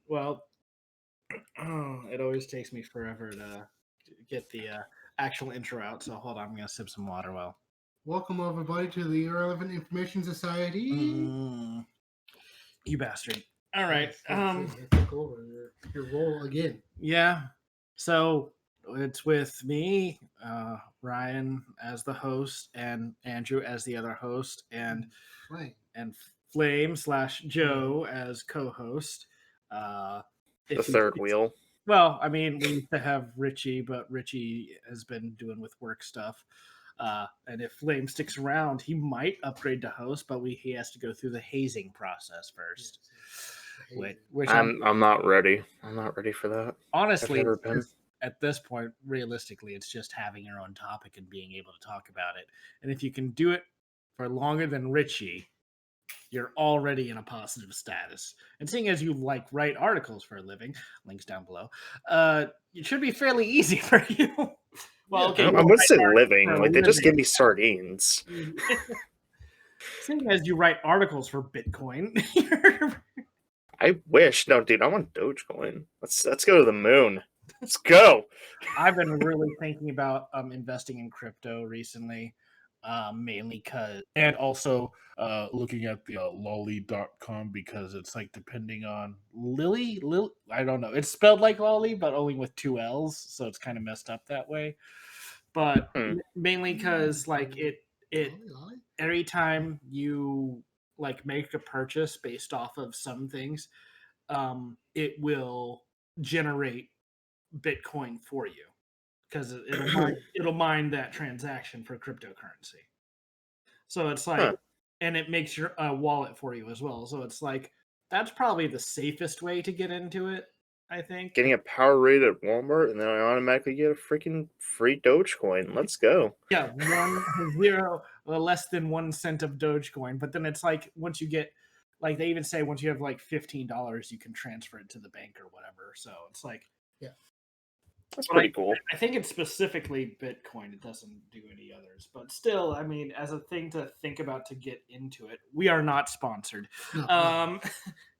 Well, it always takes me forever to get the actual intro out. So hold on, I'm gonna sip some water. Well, welcome everybody to the Irrelevant Information Society. You bastard! All right. I took over your role again. Yeah. So it's with me, Ryan as the host, and Andrew as the other host, and Flame / Joe as co-host. The third wheel. Well, I mean, we used to have Richie, but Richie has been doing with work stuff. And if Flame sticks around, he might upgrade to host, but he has to go through the hazing process first. Which I'm not ready. I'm not ready for that. Honestly, at this point, realistically, it's just having your own topic and being able to talk about it. And if you can do it for longer than Richie, you're already in a positive status. And seeing as you write articles for a living, links down below, it should be fairly easy for you. Well, okay. I would say living. Like, they just give me sardines. Seeing as you write articles for Bitcoin. I wish. No, dude, I want Dogecoin. Let's go to the moon. Let's go. I've been really thinking about investing in crypto recently. Mainly because, and also looking at the lolly.com because it's like depending on Lily, I don't know. It's spelled like lolly, but only with 2 L's, so it's kind of messed up that way. But mainly because like it every time you like make a purchase based off of some things, it will generate Bitcoin for you. Because it'll mine that transaction for cryptocurrency. So it's like, and it makes your wallet for you as well. So it's like, that's probably the safest way to get into it, I think. Getting a power rate at Walmart, and then I automatically get a freaking free Dogecoin. Let's go. Yeah, less than 1 cent of Dogecoin. But then it's like, once you get, like they even say once you have like $15, you can transfer it to the bank or whatever. So it's like, yeah. That's pretty cool. I think it's specifically Bitcoin. It doesn't do any others. But still, I mean, as a thing to think about to get into it, we are not sponsored. No.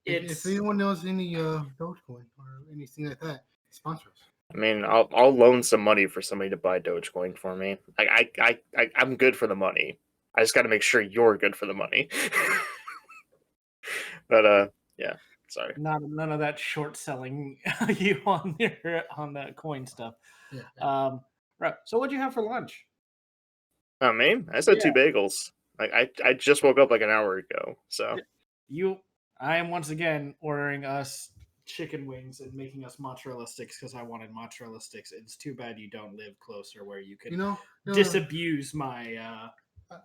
If anyone knows any Dogecoin or anything like that, sponsor us. I mean, I'll loan some money for somebody to buy Dogecoin for me. I'm good for the money. I just got to make sure you're good for the money. But yeah. Sorry. None of that short selling you on that coin stuff. Yeah. Right. So what'd you have for lunch? Oh, me? I said 2 bagels. I just woke up like an hour ago. So I am once again ordering us chicken wings and making us mozzarella sticks because I wanted mozzarella sticks. It's too bad you don't live closer where you can disabuse my.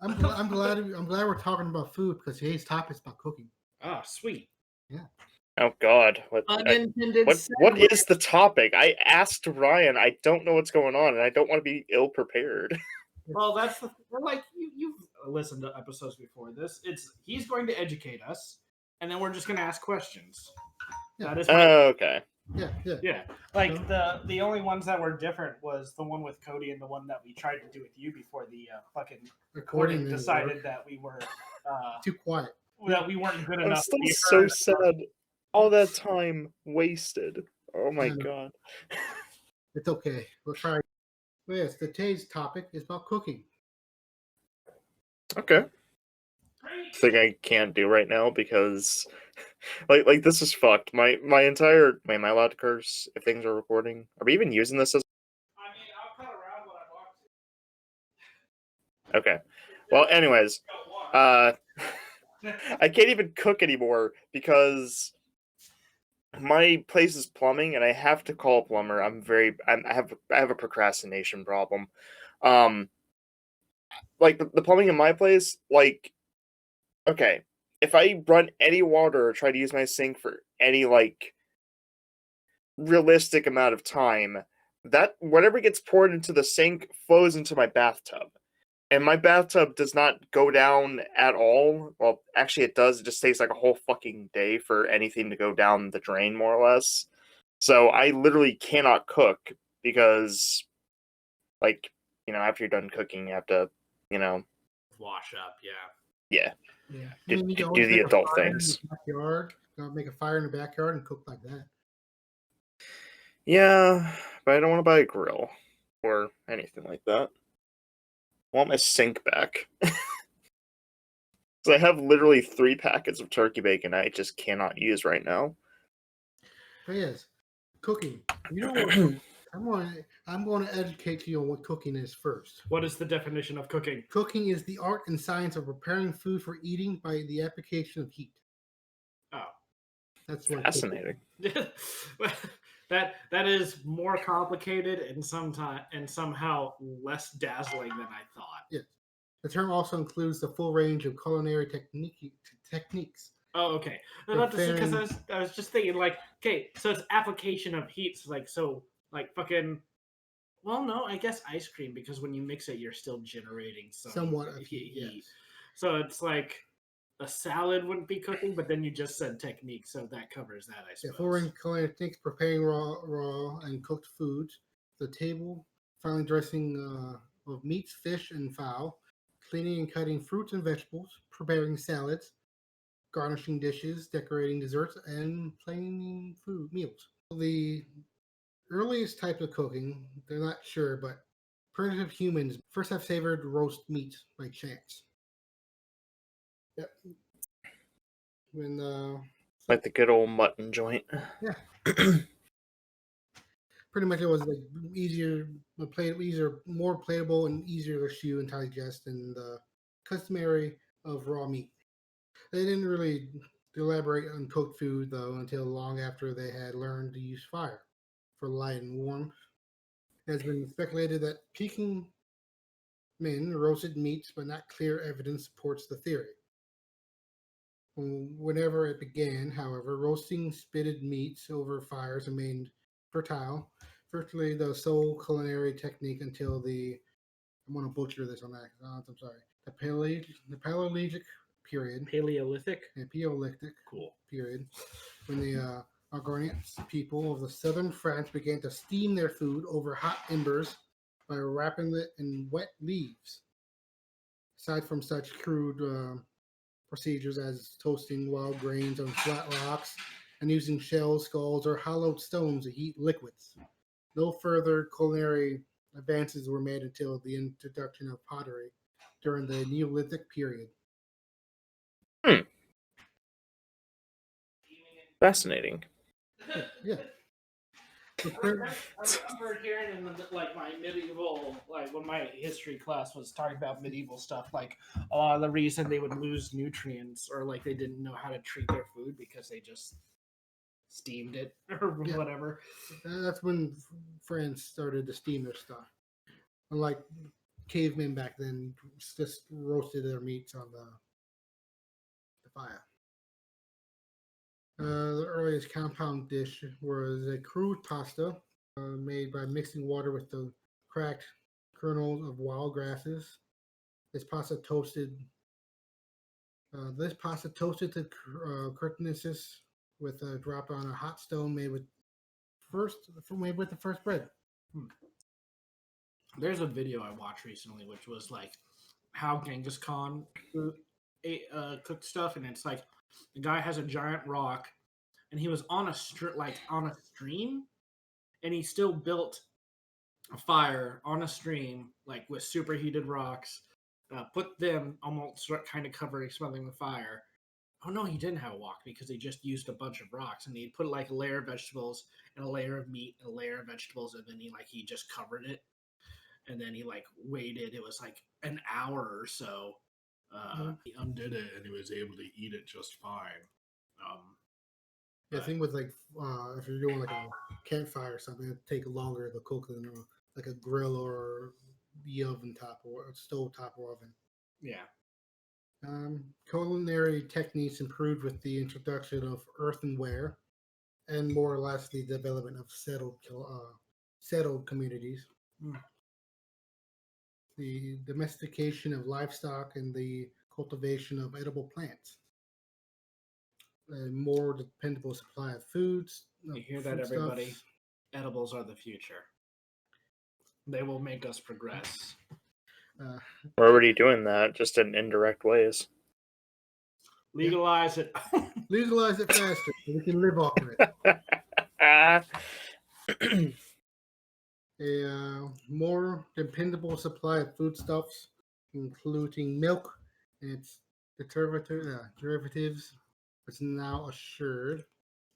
I'm glad we're talking about food because today's topic is about cooking. Oh, sweet. Yeah. Oh God! What is the topic? I asked Ryan. I don't know what's going on, and I don't want to be ill prepared. Well, that's like you've listened to episodes before this. He's going to educate us, and then we're just going to ask questions. Yeah. That is okay. Yeah. Like the only ones that were different was the one with Cody and the one that we tried to do with you before the fucking recording decided that we were too quiet. That we weren't good enough. I'm still so sad. All that time wasted. Oh my God. It's okay. We'll try. Well, yes, today's topic is about cooking. Okay. Thing I can't do right now because like this is fucked. My entire am I allowed to curse if things are recording? Are we even using this as I mean, I'll cut around what I want to. Okay. Well, anyways, I can't even cook anymore because my place is plumbing and I have to call a plumber. I have a procrastination problem. Like the plumbing in my place, like, okay, if I run any water or try to use my sink for any like realistic amount of time, that whatever gets poured into the sink flows into my bathtub. And my bathtub does not go down at all. Well, actually it does. It just takes like a whole fucking day for anything to go down the drain, more or less. So I literally cannot cook because, like, you know, after you're done cooking, you have to, you know... wash up, Yeah. Yeah. Do the adult things. Backyard, Make a fire in the backyard and cook like that. Yeah, but I don't want to buy a grill or anything like that. I want my sink back. Because I have literally 3 packets of turkey bacon I just cannot use right now. But yes, cooking. You know what? I'm going to educate you on what cooking is first. What is the definition of cooking? Cooking is the art and science of preparing food for eating by the application of heat. Oh, That's what. Fascinating. that is more complicated and somehow less dazzling than I thought. Yes. The term also includes the full range of culinary techniques. Oh, okay. Because I was just thinking like, okay, so it's application of heat, so like fucking. Well, no, I guess ice cream because when you mix it, you're still generating Somewhat of heat. Yes. So it's like a salad wouldn't be cooking, but then you just said technique, so that covers that, I suppose. Full range culinary techniques: preparing raw and cooked foods, the table, finally dressing of meats, fish, and fowl, cleaning and cutting fruits and vegetables, preparing salads, garnishing dishes, decorating desserts, and planning meals. The earliest types of cooking, they're not sure, but primitive humans first have savored roast meat by chance. Yep. When Like the good old mutton joint. yeah, pretty much it was like easier, more playable, and easier to chew and digest than the customary of raw meat. They didn't really elaborate on cooked food though until long after they had learned to use fire for light and warmth. It has been speculated that Peking men roasted meats, but not clear evidence supports the theory. Whenever it began, however, roasting spitted meats over fires remained fertile, virtually the sole culinary technique until I'm going to butcher this on that. I'm sorry. The Paleolithic period. Paleolithic? Paleolithic Cool. period, when the Argonauts people of the southern France began to steam their food over hot embers by wrapping it in wet leaves. Aside from such crude procedures as toasting wild grains on flat rocks and using shells, skulls, or hollowed stones to heat liquids, no further culinary advances were made until the introduction of pottery during the Neolithic period. Fascinating. Yeah. I remember hearing in like my medieval, like when my history class was talking about medieval stuff, like a lot of the reason they would lose nutrients or like they didn't know how to treat their food because they just steamed it or whatever. That's when France started to steam their stuff. Unlike cavemen back then, just roasted their meats on the fire. The earliest compound dish was a crude pasta made by mixing water with the cracked kernels of wild grasses. This pasta toasted to curtnesses with a drop on a hot stone made with the first bread. There's a video I watched recently, which was like how Genghis Khan cooked stuff, and it's like the guy has a giant rock, and he was on a stream, and he still built a fire on a stream, like with superheated rocks. Put them almost kind of covering, smothering the fire. Oh no, he didn't have a wok because he just used a bunch of rocks, and he put like a layer of vegetables and a layer of meat and a layer of vegetables, and then he just covered it, and then he like waited. It was like an hour or so. He undid it, and he was able to eat it just fine. I think with like if you're doing like a campfire or something, it'd take longer to cook than like a grill or the oven top or a stove top or oven. Yeah. Culinary techniques improved with the introduction of earthenware and more or less the development of settled communities. The domestication of livestock and the cultivation of edible plants. A more dependable supply of foods. You hear that, everybody? Edibles are the future. They will make us progress. We're already doing that, just in indirect ways. Legalize it. Legalize it faster so we can live off of it. A more dependable supply of foodstuffs, including milk and its derivatives, was now assured.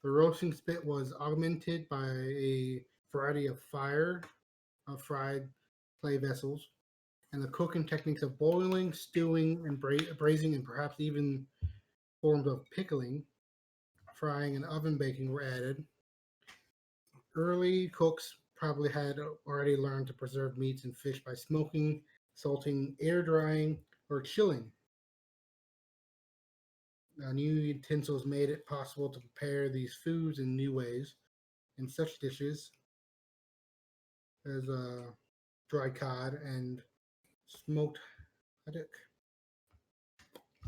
The roasting spit was augmented by a variety of fried clay vessels, and the cooking techniques of boiling, stewing, and braising, and perhaps even forms of pickling, frying, and oven baking were added. Early cooks probably had already learned to preserve meats and fish by smoking, salting, air drying, or chilling. New utensils made it possible to prepare these foods in new ways, and such dishes as dried cod and smoked haddock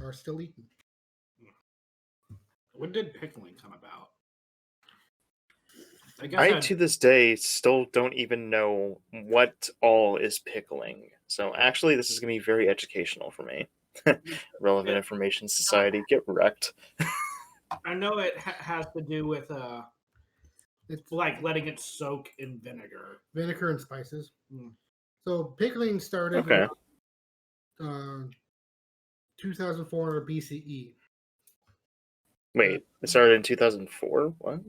are still eaten. When did pickling come about? I to this day still don't even know what all is pickling. So actually, this is going to be very educational for me. Relevant Information Society, get wrecked. I know it has to do with It's like letting it soak in vinegar. vinegar and spices. Mm. So pickling started Okay. around 2400 BCE. Wait, it started in 2004? What?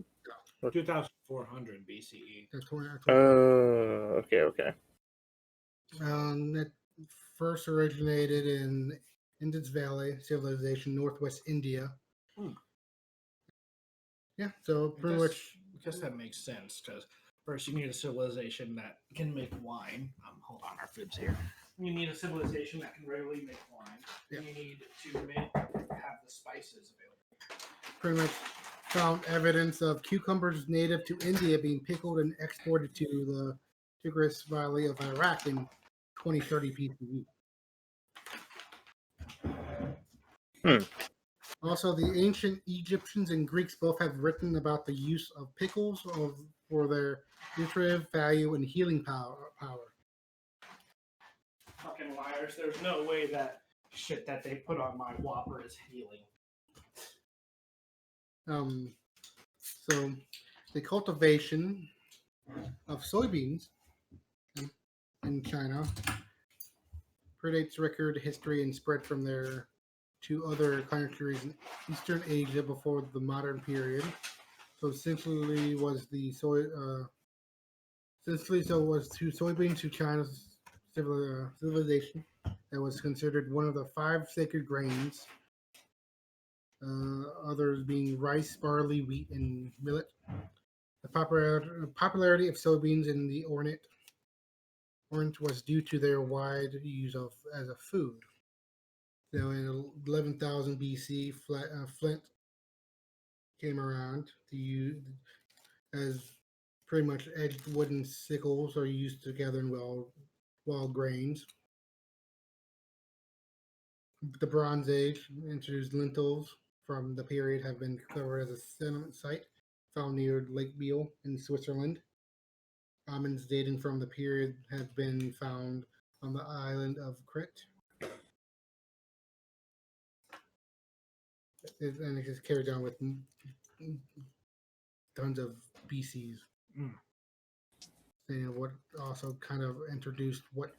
2400 BCE. That's 20, Okay. It first originated in Indus Valley Civilization, northwest India. Hmm. Yeah, so pretty much. I guess that makes sense because first you need a civilization that can make wine. Hold on, our food's here. You need a civilization that can readily make wine. Yeah. You need to have the spices available. Pretty much found evidence of cucumbers native to India being pickled and exported to the Tigris Valley of Iraq in 2030 BCE. Also, the ancient Egyptians and Greeks both have written about the use of pickles for their nutritive value and healing power. Fucking liars. There's no way that shit that they put on my Whopper is healing. So the cultivation of soybeans in China predates record history and spread from there to other countries in Eastern Asia before the modern period. So essentially was to soybeans to China's civilization that was considered one of the 5 sacred grains. Others being rice, barley, wheat, and millet. The popularity of soybeans in the Orient was due to their wide use as a food. So in 11,000 BC, flint came around to use as pretty much edged wooden sickles are used to gather in wild grains. The Bronze Age introduced lentils from the period have been covered as a settlement site found near Lake Biel in Switzerland. Almonds dating from the period have been found on the island of Crete. And it just carried on with tons of BCs. And what also kind of introduced what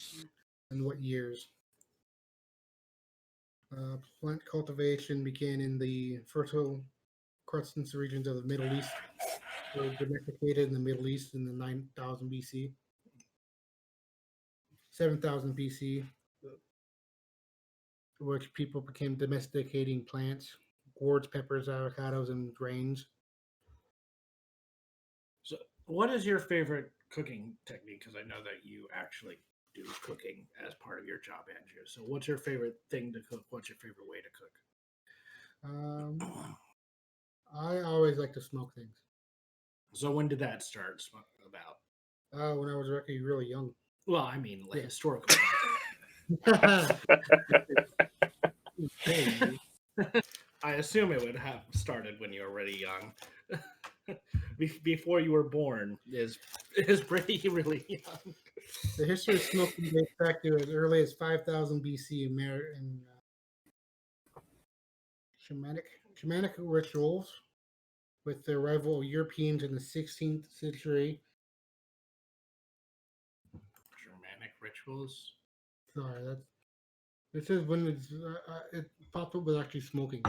years. Plant cultivation began in the fertile crustant regions of the Middle East. Were domesticated in the Middle East in the 9,000 BC. 7,000 BC, which people became domesticating plants, gourds, peppers, avocados, and grains. So, what is your favorite cooking technique? Because I know that you actually do cooking as part of your job, Andrew. So, what's your favorite thing to cook? What's your favorite way to cook? I always like to smoke things. So, when did that start about? When I was really young. Well, I mean, like historical. I assume it would have started when you were already young. Before you were born is pretty really young. The history of smoking dates back to as early as 5,000 BC in Shamanic rituals with the arrival of Europeans in the 16th century. Germanic rituals. Sorry, that's this is when it popped up with actually smoking.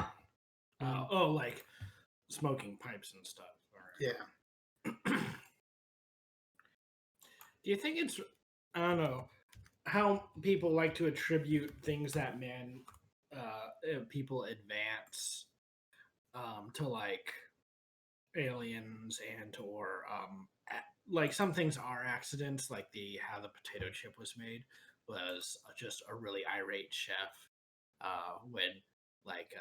Like smoking pipes and stuff. Yeah. Do you think it's, I don't know, how people like to attribute things that people advance to like aliens and or like some things are accidents, like the how the potato chip was made was just a really irate chef when like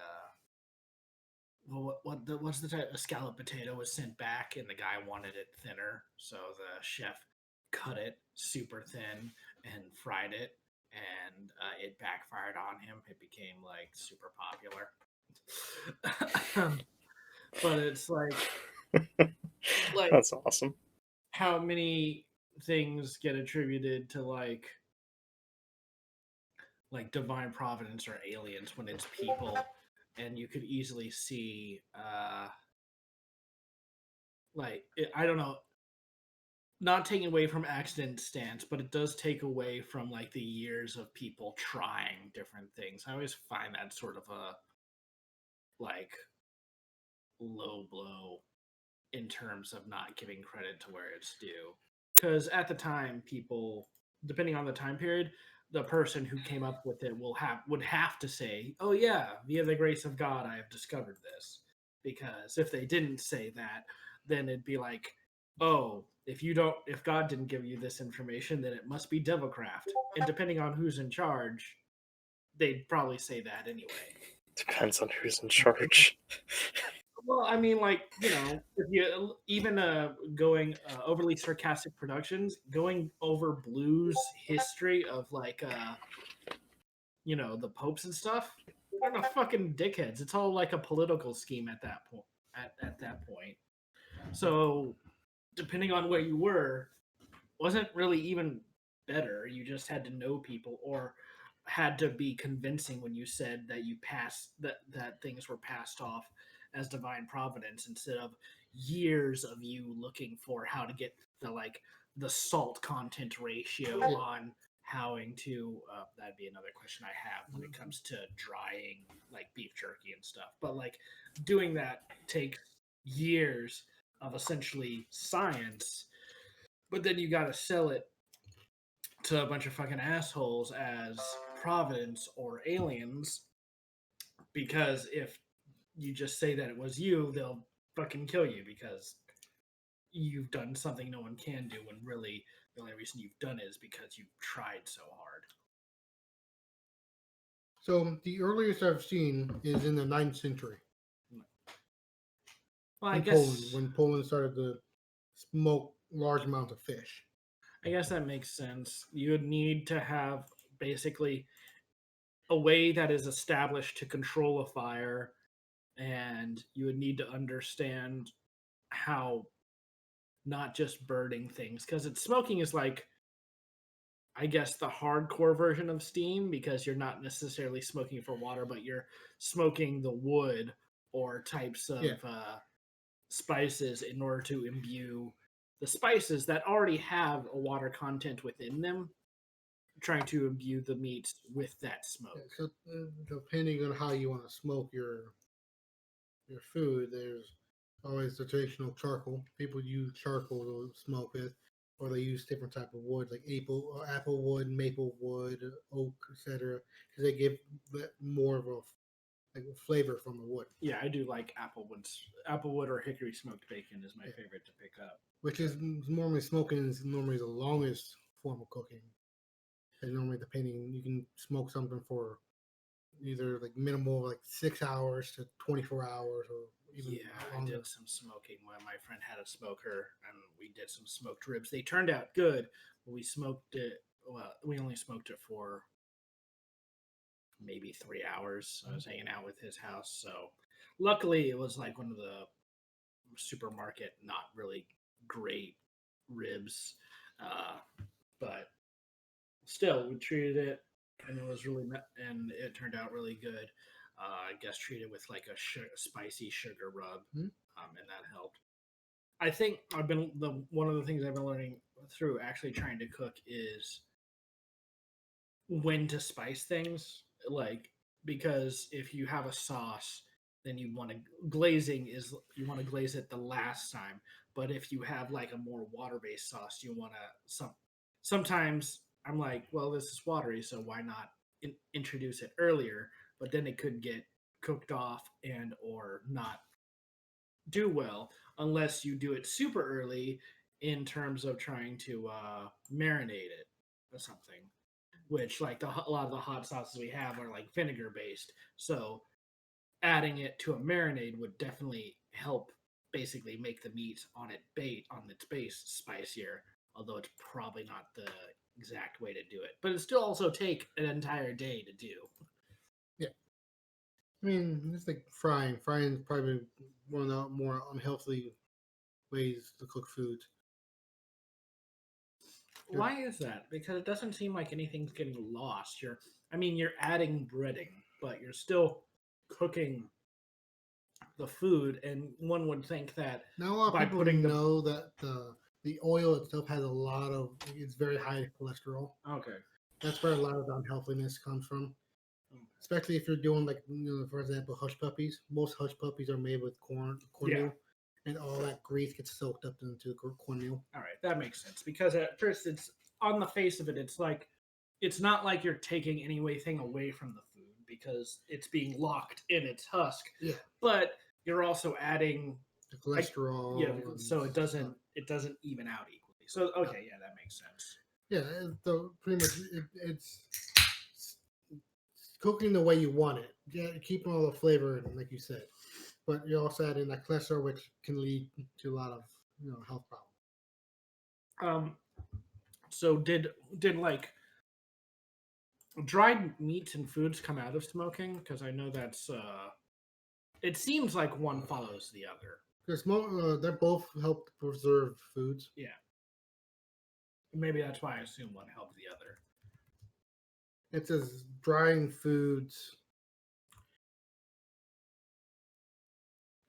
what's the type, a scallop potato was sent back and the guy wanted it thinner, so the chef cut it super thin and fried it, and it backfired on him. It became like super popular. But it's like That's awesome. how many things get attributed to like divine providence or aliens when it's people, and you could easily see I don't know, not taking away from accident stance, but it does take away from like the years of people trying different things. I always find that sort of a like low blow in terms of not giving credit to where it's due. Because at the time, people, depending on the time period, the person who came up with it would have to say, "Oh yeah, via the grace of God, I have discovered this." Because if they didn't say that, then it'd be like, "Oh, if God didn't give you this information, then it must be devilcraft." And depending on who's in charge, they'd probably say that anyway. Depends on who's in charge. Well, I mean, like, if you even going overly sarcastic productions, going over Blue's history of like, the popes and stuff, they're not fucking dickheads. It's all like a political scheme at that point. At that point, so depending on where you were, wasn't really even better. You just had to know people or had to be convincing when you said that you passed that things were passed off as divine providence instead of years of you looking for how to get the salt content ratio on howing to that'd be another question I have when it comes to drying like beef jerky and stuff. But like doing that takes years of essentially science, but then you got to sell it to a bunch of fucking assholes as providence or aliens, because if you just say that it was you, they'll fucking kill you because you've done something no one can do, when really the only reason you've done it is because you've tried so hard. So the earliest I've seen is in the 9th century. Well, in Poland, when Poland started to smoke large amounts of fish. I guess that makes sense. You would need to have basically a way that is established to control a fire, and you would need to understand how not just burning things, because smoking is like, I guess, the hardcore version of steam, because you're not necessarily smoking for water, but you're smoking the wood or types of spices in order to imbue the spices that already have a water content within them, trying to imbue the meats with that smoke. So depending on how you want to smoke your food, there's always the traditional charcoal. People use charcoal to smoke with, or they use different type of wood like apple wood, maple wood, oak, etc. Because they give more of a flavor from the wood. Yeah, I do like applewood or hickory smoked bacon is my favorite to pick up. Which is normally smoking is normally the longest form of cooking. And normally depending, you can smoke something for either like minimal like 6 hours to 24 hours or even longer. I did some smoking when my friend had a smoker, and we did some smoked ribs. They turned out good, but we smoked it. Well, we only smoked it for maybe 3 hours. I was hanging out with his house, so luckily it was like one of the supermarket, not really great ribs, but still we treated it, and it was and it turned out really good. I guess treated with like a spicy sugar rub, Hmm. and that helped. I think one of the things I've been learning through actually trying to cook is when to spice things, like, because if you have a sauce, then you want to glaze it the last time. But if you have like a more water-based sauce, you want to sometimes I'm like, well, this is watery, so why not introduce it earlier? But then it could get cooked off and or not do well unless you do it super early in terms of trying to marinate it or something, which like a lot of the hot sauces we have are like vinegar based, so adding it to a marinade would definitely help basically make the meat on its base spicier, although it's probably not the exact way to do it, but it still also take an entire day to do. Yeah. I mean, it's like frying. Frying is probably one of the more unhealthy ways to cook food. Why is that? Because it doesn't seem like anything's getting lost. You're adding breading, but you're still cooking the food, and one would think that Not a lot of by people putting the know that the oil itself has a lot of, it's very high cholesterol. okay, That's where a lot of the unhealthiness comes from. Especially if you're doing like, for example, hush puppies. Most hush puppies are made with cornmeal, and all that grease gets soaked up into cornmeal. all right, that makes sense. Because at first, it's on the face of it, it's not like you're taking anything away from the food because it's being locked in its husk. Yeah, But you're also adding the cholesterol. so it doesn't even out equally. So okay, yeah, that makes sense. Yeah, so pretty much it's cooking the way you want it. Yeah, keeping all the flavor in, like you said, but you're also adding that cholesterol, which can lead to a lot of health problems. So did like dried meats and foods come out of smoking? Because I know that's it seems like one follows the other. Because they both help preserve foods. Yeah. Maybe that's why I assume one helped the other. It says drying foods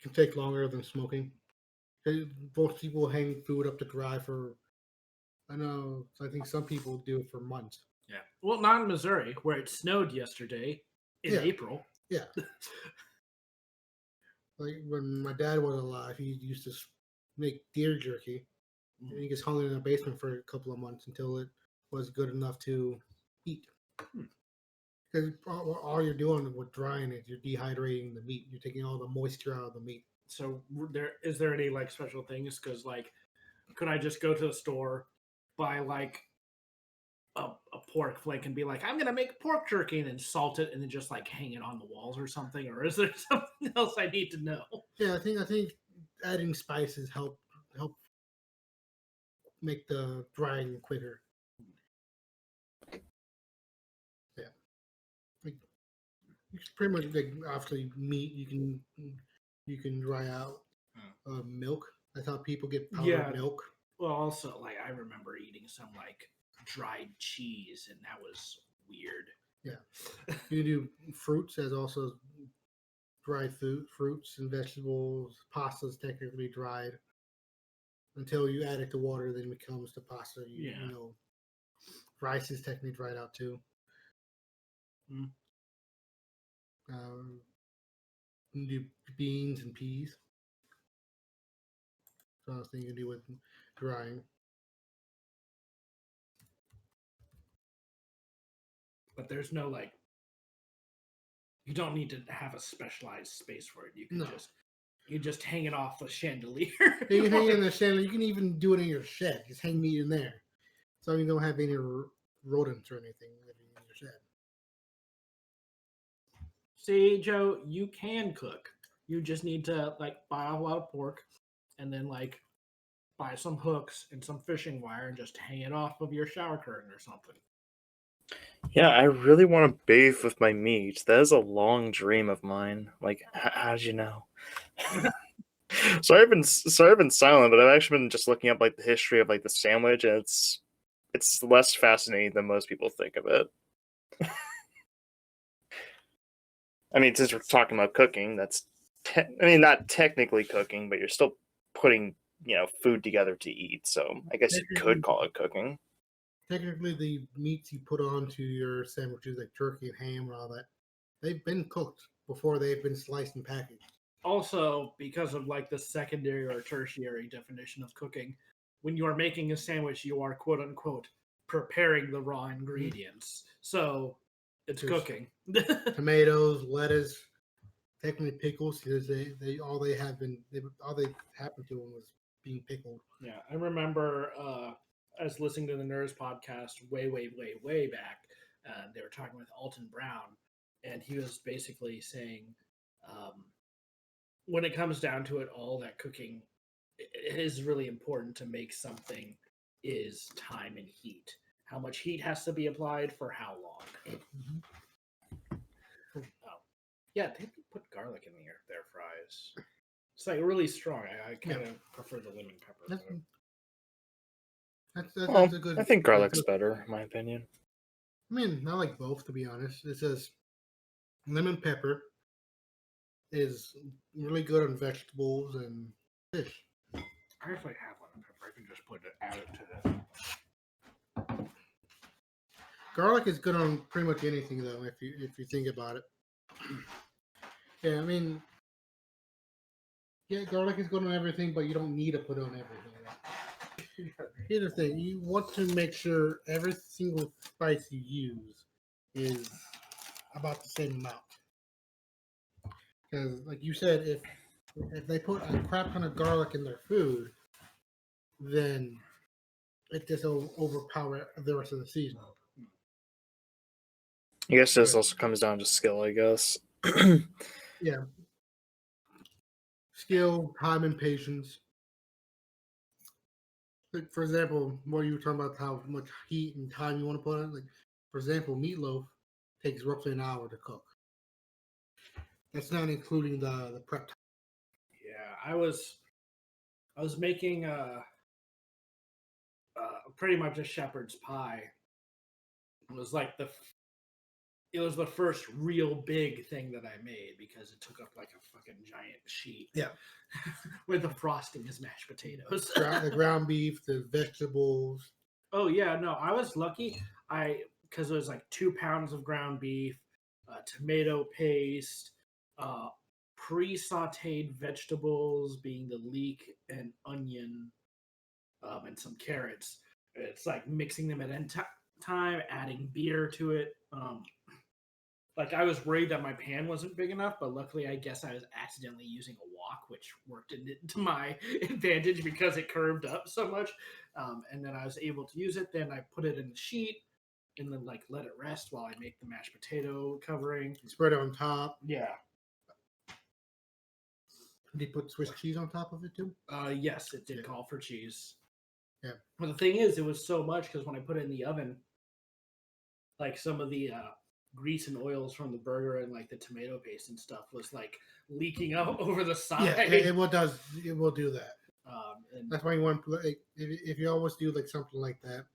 can take longer than smoking. Most people hang food up to dry for, I think some people do it for months. Yeah. Well, not in Missouri, where it snowed yesterday in April. Yeah. Like when my dad was alive, he used to make deer jerky, and he just hung it in the basement for a couple of months until it was good enough to eat. Because all you're doing with drying it, you're dehydrating the meat. You're taking all the moisture out of the meat. So is there any like special things? Because like, could I just go to the store, buy like a pork flake and be like, I'm gonna make pork jerky and then salt it and then just like hang it on the walls or something? Or is there something else I need to know? Yeah, I think adding spices help make the drying quicker. Yeah, like it's pretty much like obviously meat you can dry out. Milk. That's how people get powdered milk. Well, also like I remember eating some like dried cheese and that was weird. Yeah, you do fruits as also dried fruits and vegetables. Pasta is technically dried until you add it to water, then it becomes the pasta. You know, rice is technically dried out too. You do beans and peas. So I was thinking you can do with drying. But there's no like, you don't need to have a specialized space for it. You can just hang it off a chandelier. You can hang it in the chandelier. You can even do it in your shed. Just hang meat in there, so you don't have any rodents or anything living in your shed. See, Joe, you can cook. You just need to like buy a lot of pork, and then like buy some hooks and some fishing wire, and just hang it off of your shower curtain or something. Yeah, I really want to bathe with my meat. That is a long dream of mine. Like, how did you know? So I've been silent, but I've actually been just looking up like the history of like the sandwich, and it's less fascinating than most people think of it. I mean, since we're talking about cooking, that's not technically cooking, but you're still putting food together to eat. So I guess you could call it cooking. Technically, the meats you put onto your sandwiches, like turkey and ham and all that, they've been cooked before they've been sliced and packaged. Also, because of like the secondary or tertiary definition of cooking, when you are making a sandwich, you are quote unquote preparing the raw ingredients. So it's There's cooking. Tomatoes, lettuce, technically pickles, because all they happened to them was being pickled. Yeah, I remember I was listening to the Nerds podcast way back. They were talking with Alton Brown, and he was basically saying, when it comes down to it, all that cooking, it is really important to make something is time and heat. How much heat has to be applied for how long? Yeah, they put garlic in their fries. It's like really strong. I kind of prefer the lemon pepper. That's a good. I think garlic's better, in my opinion. I mean, I like both, to be honest. It says lemon pepper is really good on vegetables and fish. I actually have lemon pepper. I can just add it to this. Garlic is good on pretty much anything, though, if you think about it. Yeah, I mean, yeah, garlic is good on everything, but you don't need to put it on everything. Here's the thing: you want to make sure every single spice you use is about the same amount. Because, like you said, if they put a crap ton of garlic in their food, then it just overpower the rest of the season. I guess this also comes down to skill, I guess. Yeah. Skill, time, and patience. Like, for example, what you were talking about, how much heat and time you want to put on it. Like, for example, meatloaf takes roughly an hour to cook. That's not including the prep time. Yeah, I was making pretty much a shepherd's pie. It was like it was the first real big thing that I made because it took up like a fucking giant sheet. Yeah. With the frosting as mashed potatoes. The ground beef, the vegetables. Oh yeah, no, I was lucky. Because it was like 2 pounds of ground beef, tomato paste, pre-sautéed vegetables being the leek and onion, and some carrots. It's like mixing them at end time, adding beer to it. Like I was worried that my pan wasn't big enough, but luckily I guess I was accidentally using a wok, which worked to my advantage because it curved up so much. And then I was able to use it. Then I put it in the sheet and then like let it rest while I make the mashed potato covering. Spread it on top. Yeah. Did you put Swiss cheese on top of it too? Yes, it did call for cheese. Yeah. But the thing is, it was so much because when I put it in the oven, like some of the grease and oils from the burger and like the tomato paste and stuff was like leaking out over the side. Yeah, it will do that. And that's why you want to, like, if you always do like something like that,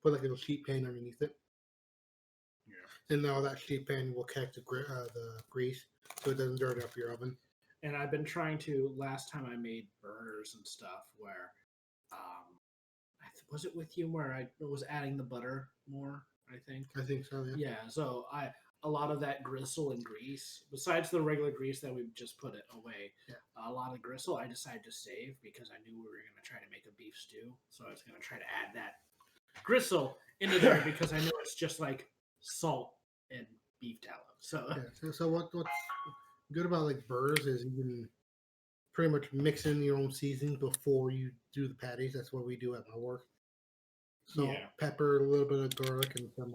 put like a little sheet pan underneath it. Yeah. And all that sheet pan will catch the grease, so it doesn't dirty up your oven. And I've been trying to. Last time I made burgers and stuff, where was it with you where I was adding the butter more? I think so. Yeah. So a lot of that gristle and grease, besides the regular grease that we've just put it away, a lot of gristle I decided to save because I knew we were going to try to make a beef stew. So I was going to try to add that gristle into there because I know it's just like salt and beef tallow. So what's good about like burgers is you can pretty much mix in your own seasonings before you do the patties. That's what we do at my work. Salt, pepper, a little bit of garlic, and some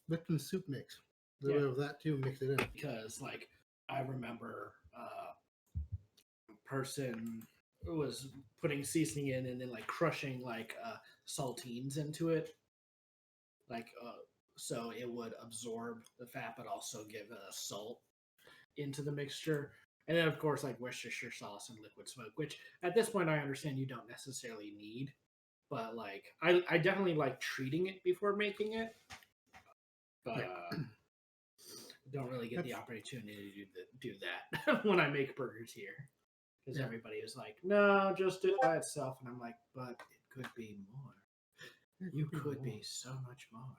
Lipton soup mix. A little bit of that too, mix it in. Because like I remember a person was putting seasoning in and then like crushing like saltines into it, like so it would absorb the fat but also give salt into the mixture. And then of course like Worcestershire sauce and liquid smoke, which at this point I understand you don't necessarily need, but like I definitely like treating it before making it. But don't really get the opportunity to do that when I make burgers here. Because everybody is like, no, just do it by itself. And I'm like, but it could be more. You could be so much more.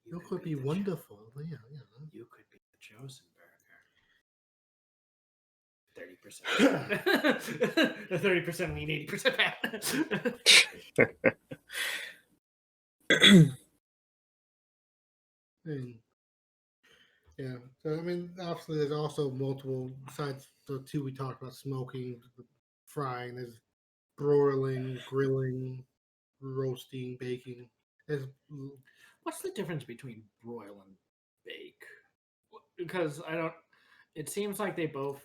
You could be wonderful. Yeah. You could be the chosen burger. 30%. 30% lean, 80% fat. Yeah. So I mean, obviously, there's also multiple besides the two we talked about: smoking, frying. There's broiling, grilling, roasting, baking. There's What's the difference between broil and bake? Because I don't. It seems like they both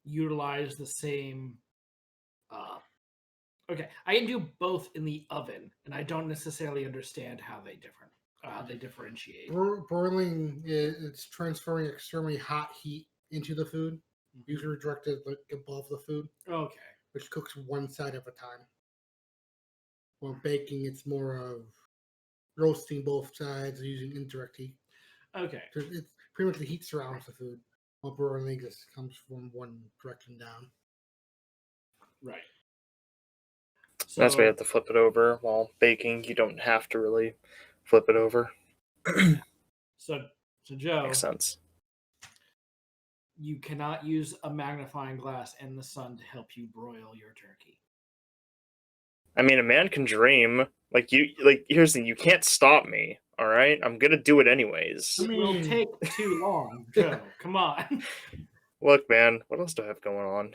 utilize the same. Okay, I can do both in the oven, and I don't necessarily understand how they differentiate. broiling. It's transferring extremely hot heat into the food, usually directed like above the food. Okay. Which cooks one side at a time. While baking, it's more of roasting both sides using indirect heat. Okay. So it's pretty much the heat surrounds the food, while broiling just comes from one direction down. Right. So, that's why you have to flip it over. While baking, you don't have to really flip it over. So Joe, Makes sense. You cannot use a magnifying glass in the sun to help you broil your turkey. I mean, a man can dream. Here's the thing: you can't stop me. All right, I'm gonna do it anyways. It will take too long, Joe. Come on. Look, man, what else do I have going on?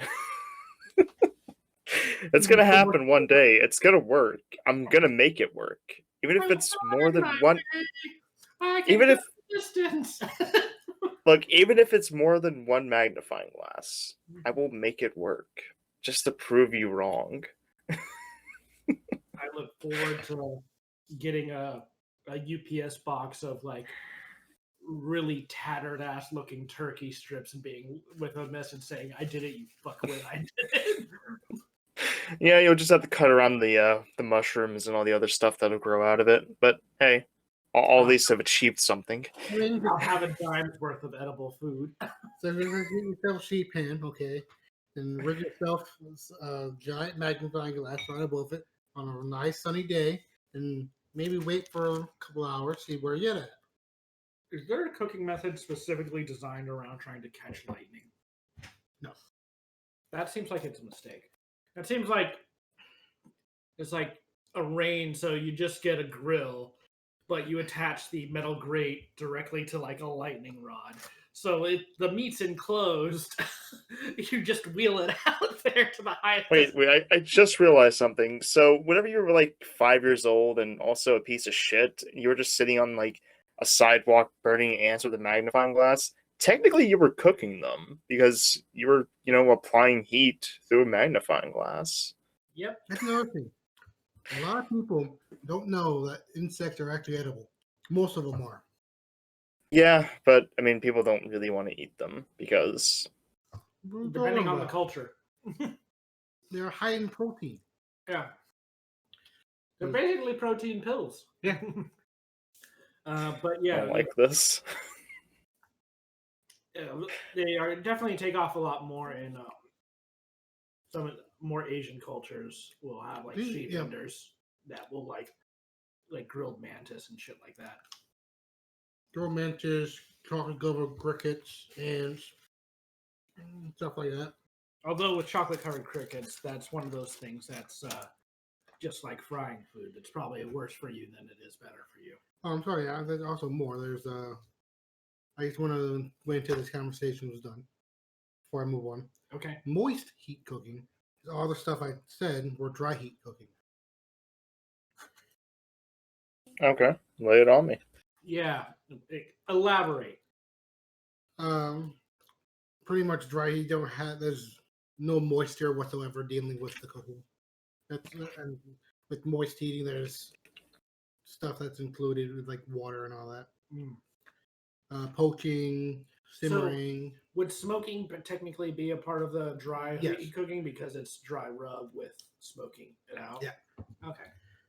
It's gonna happen one day. It's gonna work. I'm gonna make it work, even if it's more than one. Even if distance. Look, even if it's more than one magnifying glass, I will make it work just to prove you wrong. I look forward to getting a UPS box of like really tattered ass looking turkey strips and being with a message saying, "I did it, you fuckwit, I did it." Yeah, you'll just have to cut around the mushrooms and all the other stuff that'll grow out of it. But hey, I'll at least have achieved something. I'll have a dime's worth of edible food. So you're going to get yourself a sheet pan, okay? And rig yourself a giant magnifying glass right above it on a nice sunny day, and maybe wait for a couple hours, see where you get at. Is there a cooking method specifically designed around trying to catch lightning? No. That seems like it's a mistake. That seems like it's like a range, so you just get a grill, but you attach the metal grate directly to like a lightning rod. So the meat's enclosed. You just wheel it out there to the highest. Wait, I just realized something. So whenever you were like 5 years old and also a piece of shit, you were just sitting on like a sidewalk burning ants with a magnifying glass, technically you were cooking them because you were, applying heat through a magnifying glass. Yep. That's another thing. A lot of people don't know that insects are actually edible. Most of them are. Yeah, but I mean, people don't really want to eat them because Depending on the culture. They're high in protein. Yeah. They're basically protein pills. Yeah. But yeah. I don't like this. They are definitely take off a lot more in some more Asian cultures will have like street vendors that will like grilled mantis and shit like that. Grilled mantis, chocolate covered crickets, ants, stuff like that. Although with chocolate covered crickets, that's one of those things that's just like frying food. It's probably worse for you than it is better for you. Oh, I'm sorry. There's also more. There's I just want to wait until this conversation was done before I move on. Okay. Moist heat cooking. All the stuff I said were dry heat cooking. Okay, lay it on me. Yeah, elaborate. Pretty much dry heat. There's no moisture whatsoever dealing with the cooking. And with moist heating, there's stuff that's included with like water and all that. Poaching, simmering. So would smoking technically be a part of the dry heat cooking because it's dry rub with smoking it out? Yeah. Okay.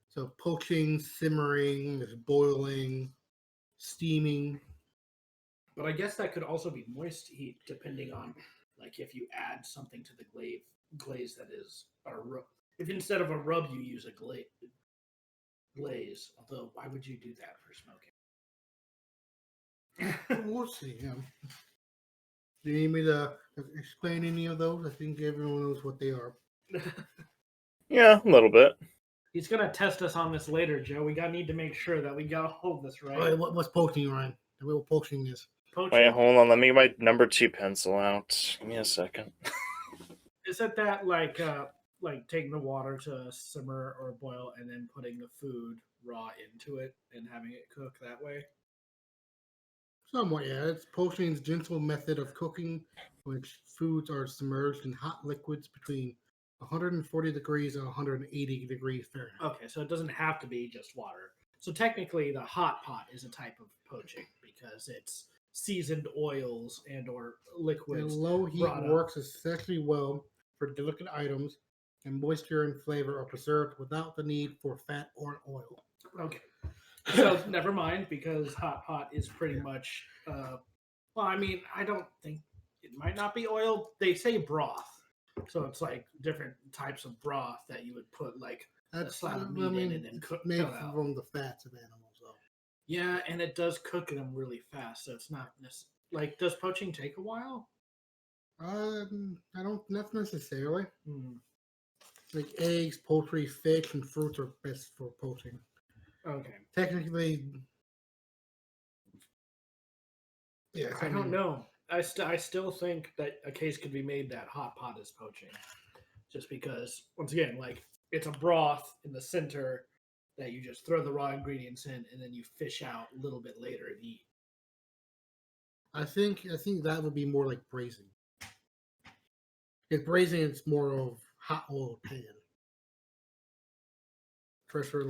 So poaching, simmering, there's boiling, steaming. But I guess that could also be moist heat, depending on like if you add something to the glaze that is if instead of a rub you use a glaze. Although, why would you do that for smoking? We'll see. Do you need me to explain any of those? I think everyone knows what they are. Yeah, a little bit. He's gonna test us on this later, Joe. We gotta need to make sure that we gotta hold this right. All right, what's poaching, Ryan? What poaching is? Poaching, Wait, hold on. Let me get my number 2 pencil out. Give me a second. is it that like taking the water to simmer or boil and then putting the food raw into it and having it cook that way? Somewhat, yeah. It's poaching's gentle method of cooking, which foods are submerged in hot liquids between 140 degrees and 180 degrees Fahrenheit. Okay, so it doesn't have to be just water. So technically, the hot pot is a type of poaching because it's seasoned oils and or And liquids. low heat brought up. works especially well for delicate items, and moisture and flavor are preserved without the need for fat or oil. Okay. So never mind, because hot pot is pretty much. Well, I mean, I don't think it might not be oil. They say broth, so it's like different types of broth that you would put like a slab of meat in and then cook made it out. from the fats of animals, though. Yeah, and it does cook them really fast, so it's not like. Does poaching take a while? I don't. Not necessarily. Hmm. Like eggs, poultry, fish, and fruits are best for poaching. Okay. Technically, yeah. I don't know. I still think that a case could be made that hot pot is poaching, just because once again, like it's a broth in the center that you just throw the raw ingredients in, and then you fish out a little bit later and eat. I think that would be more like braising. Because braising is more of hot oil pan. Transfer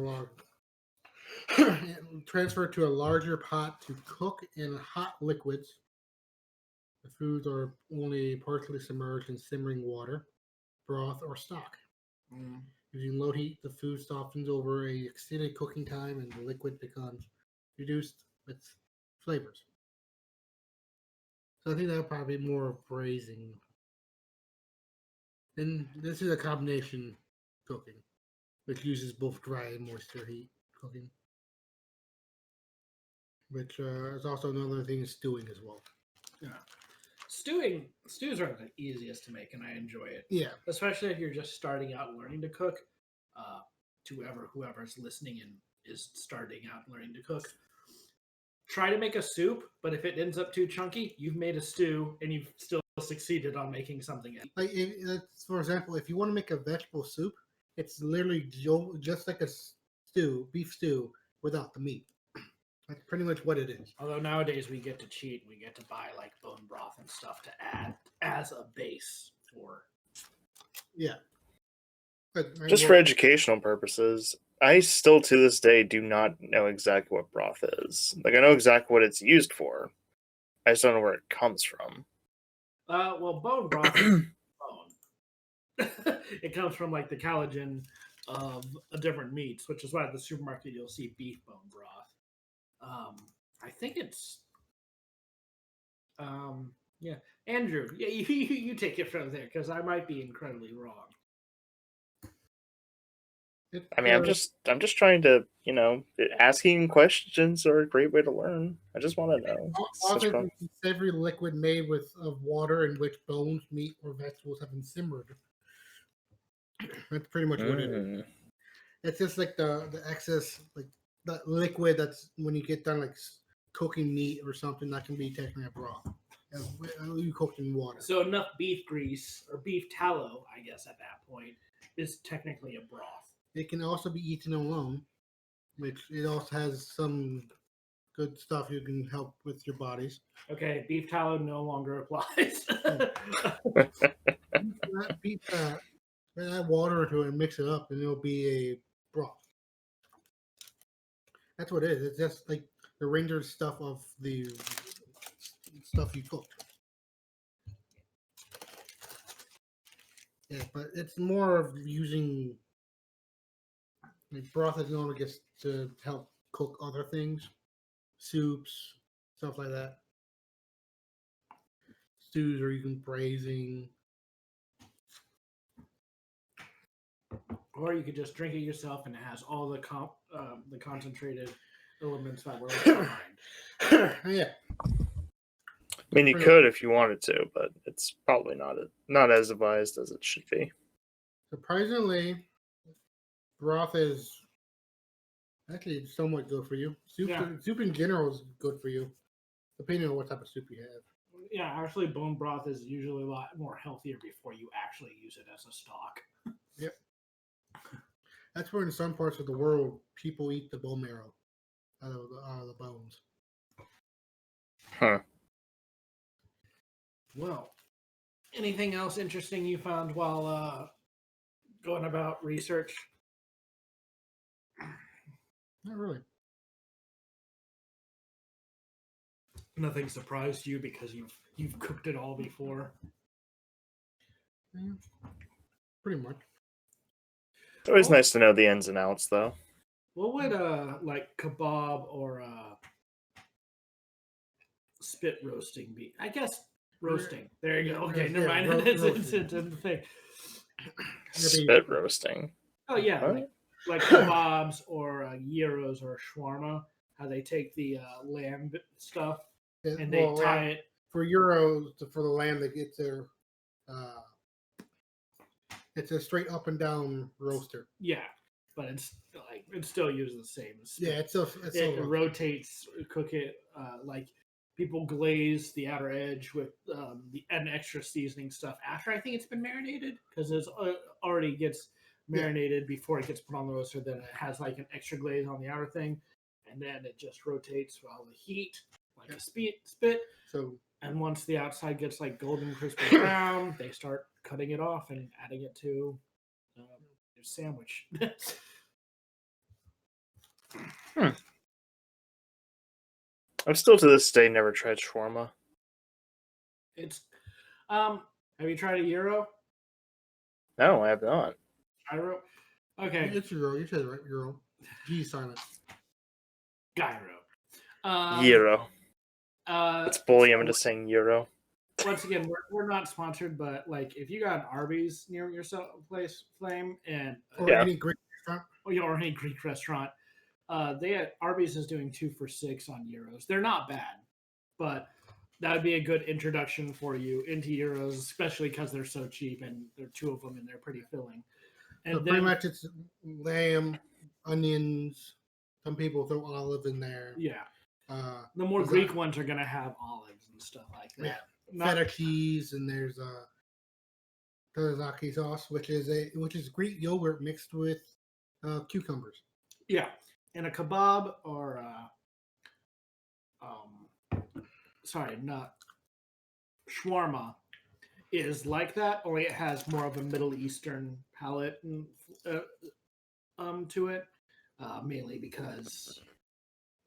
to a larger pot to cook in hot liquids. The foods are only partially submerged in simmering water, broth, or stock. Using low heat, the food softens over a extended cooking time, and the liquid becomes reduced with flavors. So I think that would probably be more of braising. And this is a combination cooking, which uses both dry and moisture heat cooking. Which is also another thing is stewing as well. Yeah. Stews are the easiest to make, and I enjoy it. Yeah. Especially if you're just starting out learning to cook. To whoever's listening and is starting out learning to cook, try to make a soup, but if it ends up too chunky, you've made a stew and you've still succeeded on making something else. Like, for example, if you want to make a vegetable soup, it's literally just like a beef stew, without the meat. That's pretty much what it is. Although nowadays we get to cheat, we get to buy like bone broth and stuff to add as a base for. Yeah. But, Just for educational purposes, I still to this day do not know exactly what broth is. Like, I know exactly what it's used for. I just don't know where it comes from. Well, bone broth is bone. It comes from like the collagen of different meats, which is why at the supermarket you'll see beef bone broth. I think it's. Yeah, Andrew. Yeah, you take it from there because I might be incredibly wrong. I mean, I'm just trying to, asking questions are a great way to learn. I just want to know. Also, it's a savory liquid made of water in which bones, meat, or vegetables have been simmered. That's pretty much what it is. It's just like the excess, like that liquid that's when you get done like cooking meat or something that can be technically a broth. You cooked in water. So enough beef grease or beef tallow, I guess, at that point is technically a broth. It can also be eaten alone, which it also has some good stuff you can help with your bodies. Okay, beef tallow no longer applies. Add water into it and mix it up, and it'll be a broth. That's what it is. It's just like the Ranger stuff of the stuff you cooked. Yeah, but it's more of using like broth is normally just to help cook other things, soups, stuff like that. stews or you can braising. Or you could just drink it yourself, and it has all the concentrated elements that we're looking behind. Yeah. I mean, you could if you wanted to, but it's probably not as advised as it should be. Surprisingly, broth is actually somewhat good for you. Soup in general is good for you, depending on what type of soup you have. Yeah, actually, bone broth is usually a lot more healthier before you actually use it as a stock. Yep. That's where in some parts of the world people eat the bone marrow out of the bones. Huh. Well, anything else interesting you found while going about research? Not really. Nothing surprised you because you've cooked it all before. Yeah, pretty much. It's always nice to know the ins and outs, though. What would like kebab or spit roasting be? I guess roasting. There you go. Okay, never mind. It's a thing. Spit roasting. Oh yeah, What? like kebabs or gyros or shawarma. How they take the lamb stuff and they tie it. For euros, for the lamb, they get their it's a straight up and down roaster. Yeah, but it's like it still uses the same. Yeah, it rotates, cook it like people glaze the outer edge with and extra seasoning stuff after I think it's been marinated because it's already gets marinated before it gets put on the roaster. Then it has like an extra glaze on the outer thing, and then it just rotates while the heat like a spit. So And once the outside gets like golden crispy brown, they start cutting it off and adding it to their sandwich. I've still to this day never tried shawarma. It's have you tried a gyro? No, I have not. Gyro? Okay. It's euro. You said it right. Euro. G silent. Gyro. Gyro. Let's bully him so into saying Euro. once again, we're not sponsored, but like if you got an Arby's near your place, Flame, and Or any Greek restaurant. or any Greek restaurant, Arby's is doing 2 for $6 on gyros. They're not bad, but that would be a good introduction for you into gyros, especially because they're so cheap and there are 2 of them and they're pretty filling. And So pretty much it's lamb, onions. Some people throw olive in there. Yeah. The more Greek ones are gonna have olives and stuff like that. Yeah. Feta cheese, and there's teriyaki sauce, which is Greek yogurt mixed with cucumbers. Yeah, and a kebab or not shawarma is like that. Only it has more of a Middle Eastern palate to it, mainly because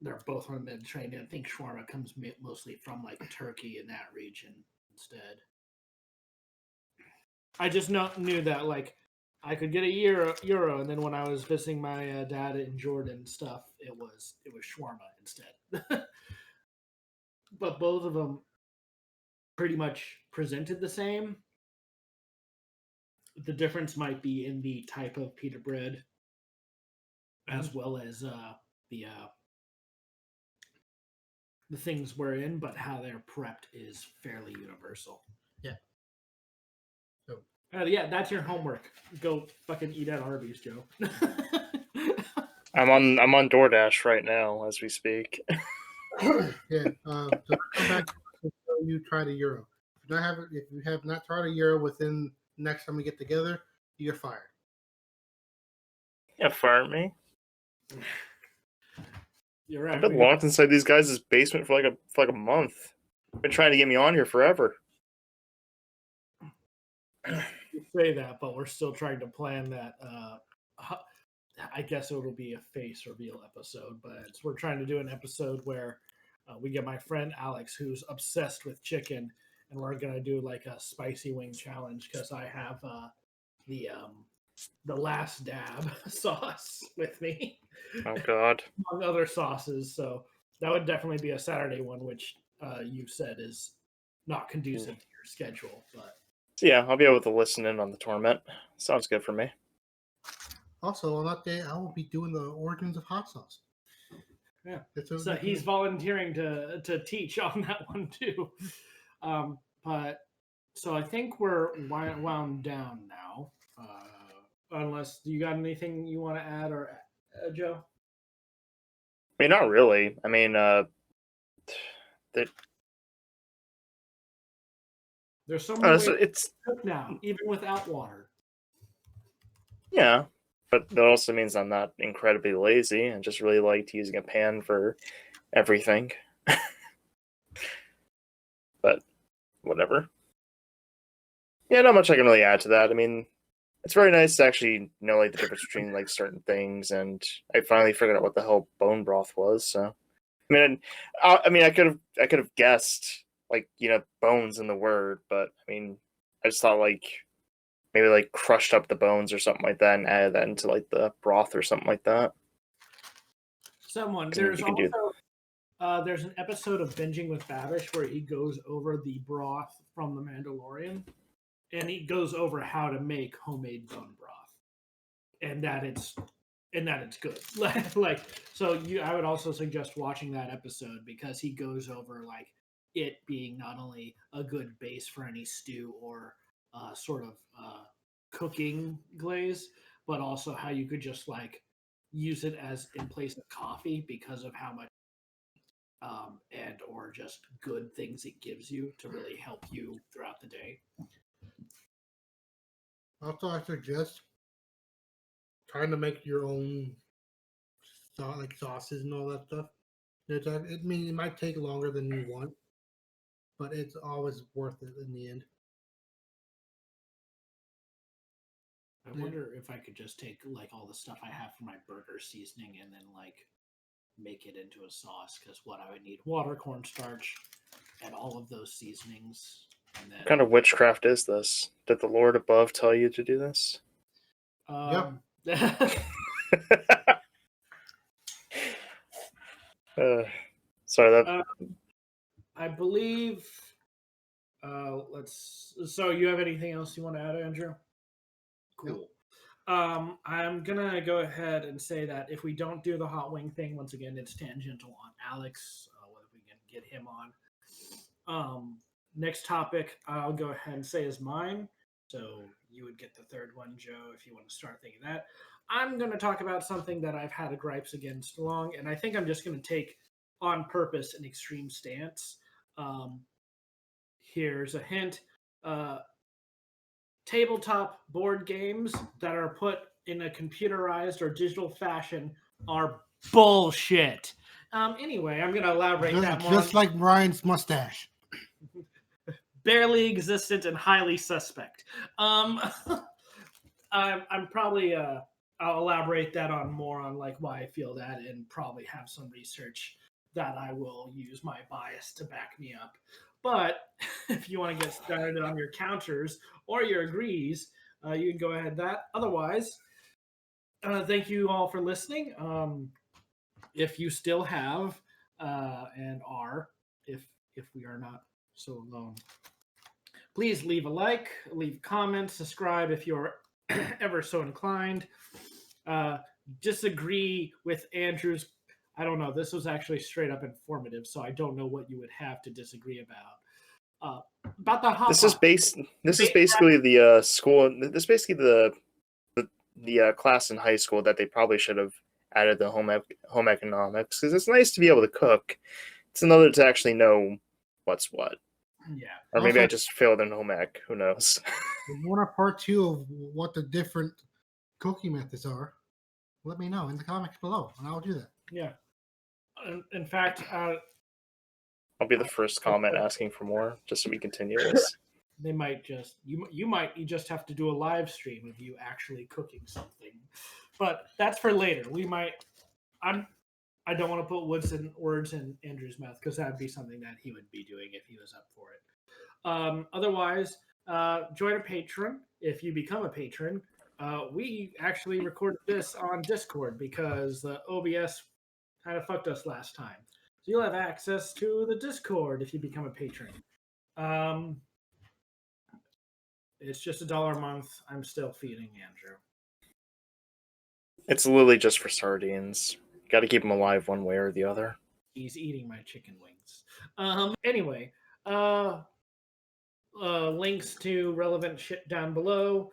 they're both from the Mediterranean. I think shawarma comes mostly from like Turkey in that region instead. I just knew that like I could get a euro, and then when I was visiting my dad in Jordan and stuff, it was shawarma instead. But both of them pretty much presented the same. The difference might be in the type of pita bread, as well as the things we're in, but how they're prepped is fairly universal. Yeah. So yeah, that's your homework. Go fucking eat at Arby's, Joe. I'm on DoorDash right now as we speak. yeah. So come back until you try the euro. If you have not tried a euro within next time we get together, you're fired. Yeah, fire me. You're right. I've been locked inside these guys' basement for like a month. Been trying to get me on here forever. You say that, but we're still trying to plan that. I guess it'll be a face reveal episode, but we're trying to do an episode where we get my friend Alex, who's obsessed with chicken, and we're gonna do like a spicy wing challenge because I have the last dab sauce with me. Oh God. Among other sauces, so that would definitely be a Saturday one, which you said is not conducive to your schedule. But So yeah, I'll be able to listen in on the tournament. Sounds good for me. Also, on that day, I will be doing the origins of hot sauce. yeah, It's a- so he's volunteering to teach on that one too. But so I think we're wound down now. Unless you got anything you want to add, or Joe? I mean, not really. I mean, There's so many ways to it's cook now, even without water. yeah, but that also means I'm not incredibly lazy and just really liked using a pan for everything. But whatever. Yeah, not much I can really add to that. I mean, it's very nice to actually know like the difference between like certain things, and I finally figured out what the hell bone broth was. So, I mean, I could have guessed like bones in the word, but I mean, I just thought like maybe like crushed up the bones or something like that and added that into like the broth or something like that. There's also there's an episode of Binging with Babish where he goes over the broth from The Mandalorian, and he goes over how to make homemade bone broth, and that it's good. I would also suggest watching that episode because he goes over like it being not only a good base for any stew or sort of cooking glaze, but also how you could just like use it as in place of coffee because of how much and or just good things it gives you to really help you throughout the day. Also, I suggest trying to make your own like sauces and all that stuff. It might take longer than you want, but it's always worth it in the end. I wonder if I could just take like all the stuff I have for my burger seasoning and then like make it into a sauce, because what I would need: water, cornstarch, and all of those seasonings. And then, What kind of witchcraft is this? Did the Lord above tell you to do this? Sorry, that I believe. So you have anything else you want to add, Andrew? Cool. I'm gonna go ahead and say that if we don't do the hot wing thing, once again, it's tangential on Alex. Whether we can get him on. Next topic, I'll go ahead and say is mine. So you would get the third one, Joe, if you want to start thinking that. I'm going to talk about something that I've had a gripes against long, and I think I'm just going to take on purpose an extreme stance. Here's a hint. Tabletop board games that are put in a computerized or digital fashion are bullshit. Anyway, I'm going to elaborate that more. Just like Ryan's mustache. Barely existent and highly suspect. I'm probably I'll elaborate that on more on like why I feel that, and probably have some research that I will use my bias to back me up. But if you want to get started on your counters or your agrees, you can go ahead that. Otherwise, thank you all for listening. If you still have and are, if we are not so alone, please leave a like, leave a comment, subscribe if you're ever so inclined. Disagree with Andrew's. I don't know. This was actually straight up informative, so I don't know what you would have to disagree about. About the hot. This is basically the school. This is basically the class in high school that they probably should have added the home economics, because it's nice to be able to cook. It's another to actually know what's what. Yeah. Or maybe Also, I just failed in home ec. Who knows? If you want a part 2 of what the different cooking methods are, let me know in the comments below, and I'll do that. Yeah. In fact, I'll be the first comment asking for more, just so we continue this. they might just you just have to do a live stream of you actually cooking something, but that's for later. I don't want to put words in Andrew's mouth, because that'd be something that he would be doing if he was up for it. Otherwise, join a patron. If you become a patron, we actually recorded this on Discord because OBS kind of fucked us last time. So you'll have access to the Discord if you become a patron. It's just $1 a month. I'm still feeding Andrew. It's literally just for sardines. Got to keep him alive one way or the other. He's eating my chicken wings. Anyway, links to relevant shit down below.